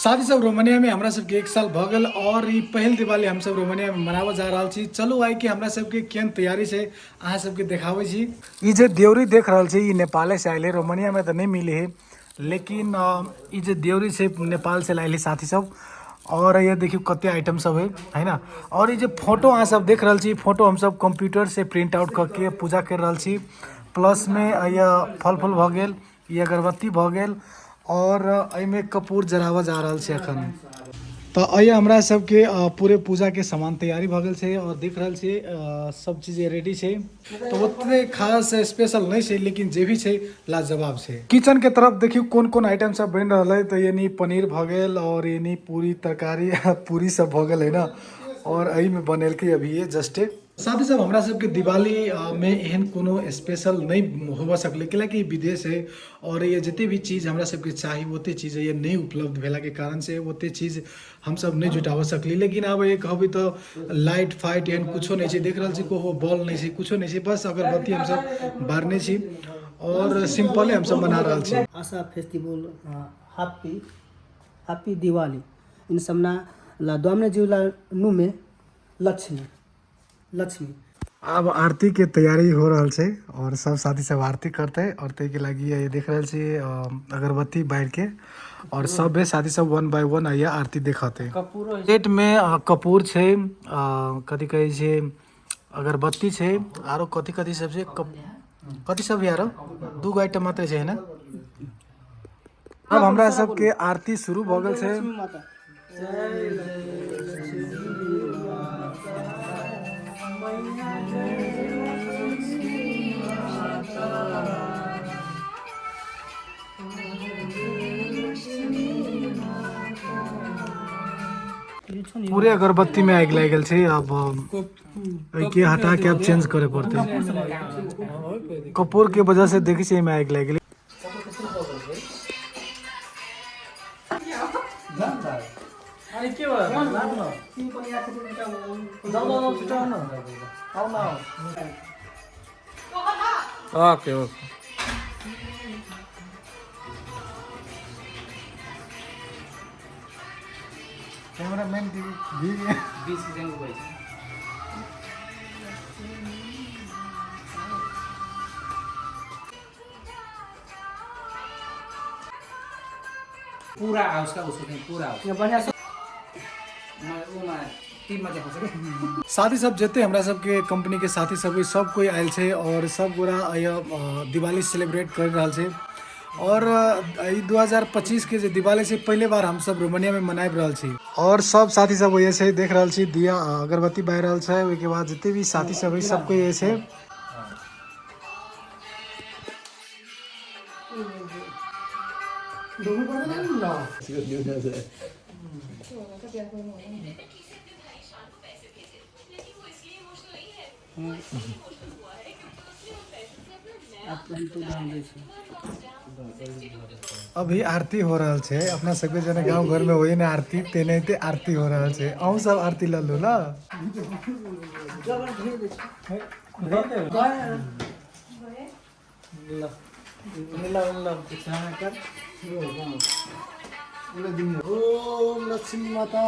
साथी सब रोमानिया में हमरा सबके 1 साल भ गेल और ई पहल दिवाली हम सब रोमानिया में मनाबऽ जा रहल छी। चलू आइ कि हमरा सबके केहन तैयारी छै अहाँ सबके देखाबै छी। ई जे देवरी देख रहल छी ई नेपाले से आइले, रोमानिया में तो नहीं मिले है, लेकिन ई जे देवरी से नेपाल से लाइले साथी सब। और ये देखियो कते आइटम सब है ना। और ये जो फोटो अहाँ सब देख रहल छी, फोटो हम सब कंप्यूटर से प्रिंट आउट करके पूजा कर रहल छी। प्लस में यह फल फूल भ गेल, ये अगरबत्ती भ गेल और एमे कपूर जरावा जा रहल छै अखन। तो अय हमरा सबके पूरे पूजा के सामान तैयारी भ गेल छै और देख रहल छी सब चीज रेडी छै। तो उतने खास स्पेशल नहीं छै, लेकिन जे भी छै लाजवाब छै। किचन के तरफ देखियो कोन कोन आइटम सब बन रहल है। तो यानी पनीर भ गेल और यानी पूरी तरकारी पूरी सब भ गेल है ना। और एही में बनल के अभी ये जस्ट साथ ही सब हमरा सबके दिवाली में एहन कोनो स्पेशल नहीं होबऽ सकले, कैलाकि विदेश है और ये जिते भी चीज हमरा सबके चाही ओते चीज ये नहीं उपलब्ध भेला के कारण से ओते चीज हम सब नहीं जुटाबऽ सकली। लेकिन अब ये कहबी तो लाइट फाइट एहन कुछो नहीं छै, देख रहल छी को बॉल नहीं छै, कुछो नहीं छै, बस अगरबत्ती हम सब बारने छी और सिंपल हम सब मना रहल छी। आशा फेस्टिवल हैप्पी दिवाली इन सबना ला दोमने जिला नुमे लक्ष्मी। अब आरती के तैयारी हो रहा है और सब साथी सब आरती करते हैं और ते के लगी ये देख रहे छी अगरबत्ती बार के और सब साथी सब 1 बाय 1 आइया आरती दिखाते हैं। प्लेट में कपूर छे, कथी कहे छे अगरबत्ती छे, आरो कथी कथी सब छे कथी सब यार 2 गो आइटम मात्र छे ना। अब हमरा सबके आरती शुरू भ गेल छे। पूरे अगरबत्ती में आग लग गए। अब के हटा के अब चेंज करे पड़ते कपूर के वजह से देखी से में आग लग गई। ओके ओके कैमरामैन भी 20 सेकंड हुआ है। पूरा उसका उसको पूरा बढ़िया से साथी सब जते हमरा सबके कंपनी के साथी सब कोई आयल छे और सब गोरा दिवाली सेलिब्रेट कर रहा छे। और 2025 के दिवाली से पहले बार हम सब रोमानिया में मनाब रहल छी और सब साथी सब ये छे देख रहल छी दिया अगरबत्ती बार रहल छे। ओके बाद जिते भी साथी सब सबको ये छे अभी आरती हो रहा है अपना सबके जने गांव घर में वही ना आरती तेने आरती हो रहा है। अहू सब आरती ला लो ना। ओम लक्ष्मी माता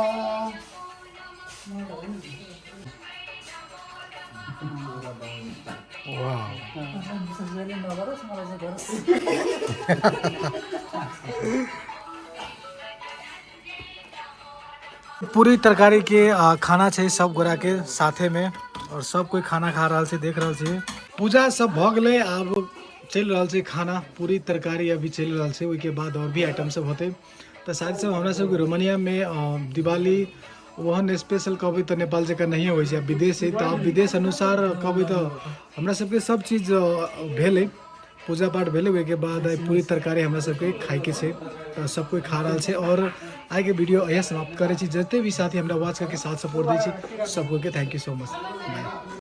पूरी तरकारी के खाना छे सब गोरा के साथे में और सब कोई खाना खा रहा से देख रहा छे। पूजा सब भ गए, अब चल रहा छे खाना, पूरी तरकारी अभी चल रहा छे। उसके बाद और भी आइटम सब होते। तो साथ सब हमरा सब रोमानिया में दिवाली वहन स्पेशल कहबे तो नेपाल जगह नहीं हो विदेश है। तो अब विदेश अनुसार कहबे तो हमरा सबके सब चीज भेले, पूजा पाठ भेले। उसके बाद पूरी तरकारी हमरा सबके खाए के छे, तो सब कोई खा रहा छे। और आगे वीडियो यह समाप्त करे छी। जते भी साथी हमरा वॉच करके साथ सपोर्ट दै छी सबको के thank you so much. Bye.